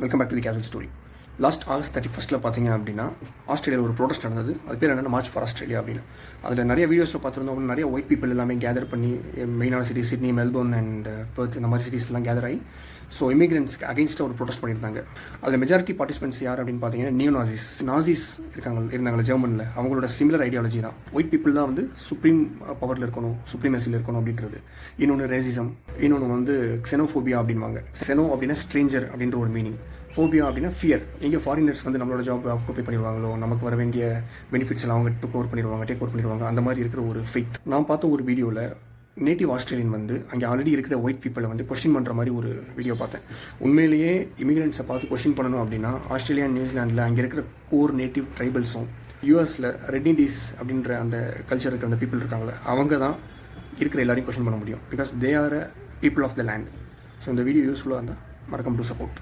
Welcome back to the casual story. Last August 31 பார்த்தீங்க அப்படின்னா ஆஸ்திரேலியாவில் ஒரு ப்ரோட்டஸ்ட் நடந்தது. அது பேர் என்னென்னா மார்ச் ஃபார் ஆஸ்திரேலியா அப்படின்னு. அதில் நிறைய வீடியோஸில் பார்த்துருந்தோம். நிறைய ஒயிட் பீப்பிள் எல்லாமே கேதர் பண்ணி மெயினான city Sydney, Melbourne and Perth இந்த மாதிரி சிட்டிஸ்லாம் கேதர் ஆகி ஸோ இமிகிரண்ட்ஸ்க்கு அகேன்ஸ்டாக ஒரு ப்ரோட்டஸ்ட் பண்ணியிருந்தாங்க. அதில் மெஜாரிட்டி பார்ட்டிசிபென்ட்ஸ் யார் அப்படின்னு பார்த்தீங்கன்னா நியூ நாசிஸ் இருந்தாங்க ஜெர்மனில். அவங்களோட சிமிலர் ஐடியாலஜி தான். ஒயிட் பீப்புள் தான் வந்து சுப்ரீம் பவரில் இருக்கணும், சுப்ரீமசியில் இருக்கணும் அப்படின்றது. இன்னொன்று ரேசிசம், இன்னொன்று வந்து xenophobia அப்படின்வாங்க. xeno அப்படின்னா ஸ்ட்ரேஞ்சர் அப்படின்ற ஒரு மீனிங். ஃபோபியா அப்படின்னா ஃபியர். எங்கே ஃபாரினர்ஸ் வந்து நம்மளோட ஜாப் ஆக்குபை பண்ணிடுவாங்களோ, நமக்கு வர வேண்டிய பெனிஃபிட்ஸ் எல்லாம் அவங்க டேக் ஓவர் பண்ணிடுவாங்க. அந்த மாதிரி இருக்கிற ஒரு ஃபெய்த். நான் பார்த்த ஒரு வீடியோவில் நேட்டிவ் ஆஸ்திரேலியன் வந்து அங்கே ஆல்ரெடி இருக்கிற ஒயிட் பீப்பிளை வந்து கொஸ்டின் பண்ணுற மாதிரி ஒரு வீடியோ பார்த்தேன். உண்மையிலேயே இமிகிரண்ட்ஸை பார்த்து கொஸ்டின் பண்ணணும் அப்படின்னா ஆஸ்திரேலியா, நியூசிலாண்டில் அங்கே இருக்கிற கோர் நேட்டிவ் ட்ரைபல்ஸும் யூஎஸில் ரெட் இண்டீஸ் அப்படின்ற அந்த கல்ச்சர் இருக்கிற அந்த பீப்புள் இருக்காங்களே, அவங்க தான் இருக்கிற எல்லாரையும் கொஸ்டின் பண்ண முடியும். Because they are people of the land. So இந்த வீடியோ யூஸ்ஃபுல்லாக இருந்தால் மறக்காம டு சப்போர்ட்.